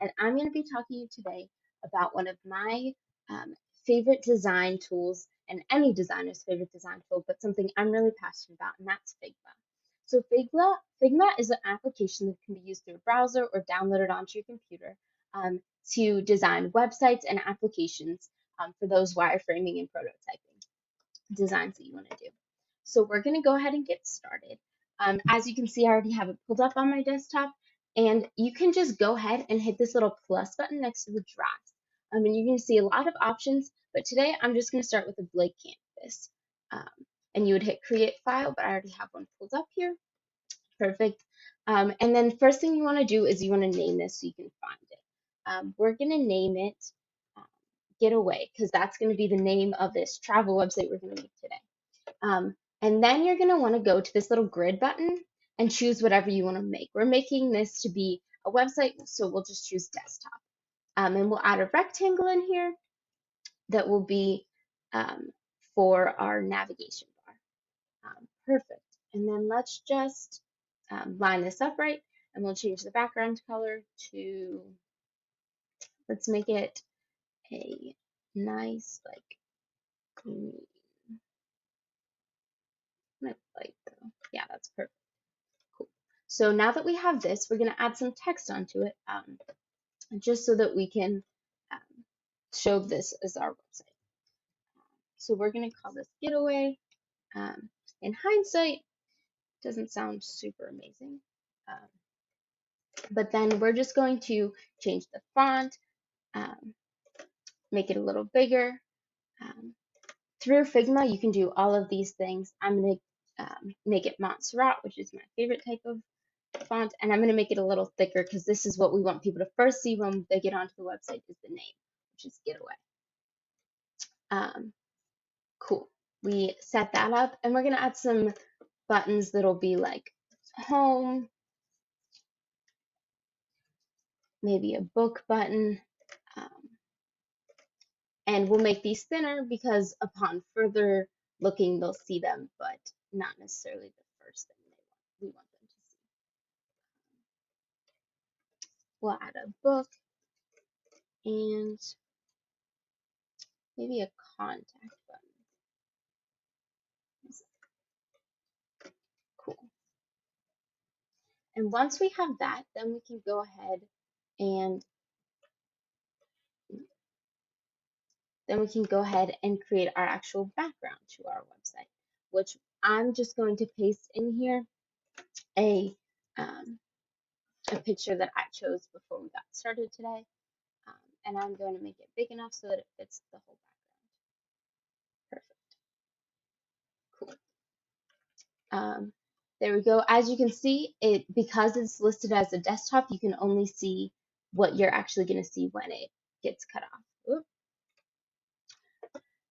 and I'm going to be talking to you today about one of my favorite design tools, and any designer's favorite design tool, but something I'm really passionate about, and that's Figma. So Figma is an application that can be used through a browser or downloaded onto your computer to design websites and applications for those wireframing and prototyping designs that you want to do. So we're going to go ahead and get started. As you can see, I already have it pulled up on my desktop, and you can just go ahead and hit this little plus button next to the drafts. And you can see a lot of options, but today I'm just going to start with a blank canvas. And you would hit create file, but I already have one pulled up here. Perfect. And then first thing you want to do is you want to name this so you can find it. We're going to name it Getaway, because that's going to be the name of this travel website we're going to make today. And then you're going to want to go to this little grid button and choose whatever you want to make. We're making this to be a website, so we'll just choose desktop. And we'll add a rectangle in here that will be for our navigation bar. Perfect. And then let's just line this up right, and we'll change the background color to, let's make it a nice, like, green. Like, yeah, that's perfect. Cool. So now that we have this, we're going to add some text onto it, just so that we can show this as our website. So we're going to call this Getaway. In hindsight, doesn't sound super amazing. But then we're just going to change the font, make it a little bigger. Through Figma, you can do all of these things. I'm going to make it Montserrat, which is my favorite type of font, and I'm going to make it a little thicker because this is what we want people to first see when they get onto the website, is the name, which is Getaway. Cool. We set that up, and we're going to add some buttons that'll be like home, maybe a book button, and we'll make these thinner because upon further looking, they'll see them, but not necessarily the first thing we want them to see. We'll add a book and maybe a contact button. Cool. And once we have that, then we can go ahead and create our actual background to our website, which I'm just going to paste in here a picture that I chose before we got started today. And I'm going to make it big enough so that it fits the whole background. Perfect. Cool. There we go. As you can see, because it's listed as a desktop, you can only see what you're actually going to see when it gets cut off. Oops.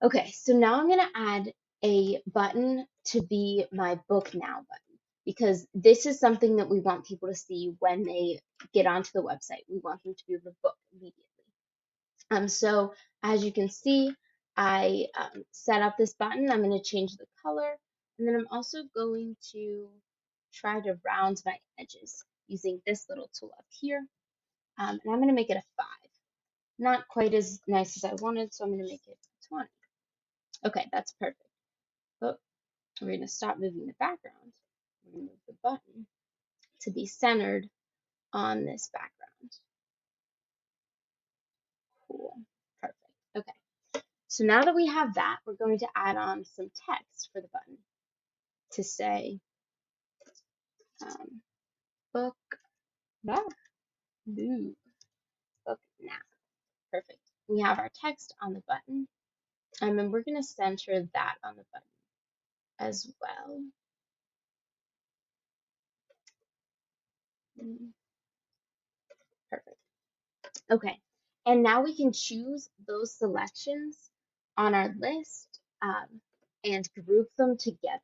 Okay, so now I'm going to add a button to be my book now button, because this is something that we want people to see when they get onto the website. We want them to be able to book immediately. So as you can see, I set up this button. I'm going to change the color, and then I'm also going to try to round my edges using this little tool up here, and I'm going to make it a 5. Not quite as nice as I wanted, so I'm going to make it 20. Okay, that's perfect. But we're going to stop moving the background. We're going to move the button to be centered on this background. Cool. Perfect. Okay. So now that we have that, we're going to add on some text for the button to say book now. Book now. Perfect. We have our text on the button, and then we're going to center that on the button as well. Perfect. Okay, and now we can choose those selections on our list and group them together.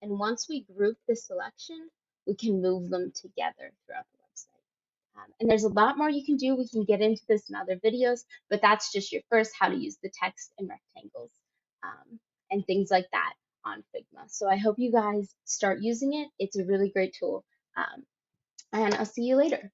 And once we group the selection, we can move them together throughout the website. And there's a lot more you can do. We can get into this in other videos, but that's just your first how to use the text and rectangles and things like that on Figma. So I hope you guys start using it. It's a really great tool. And I'll see you later.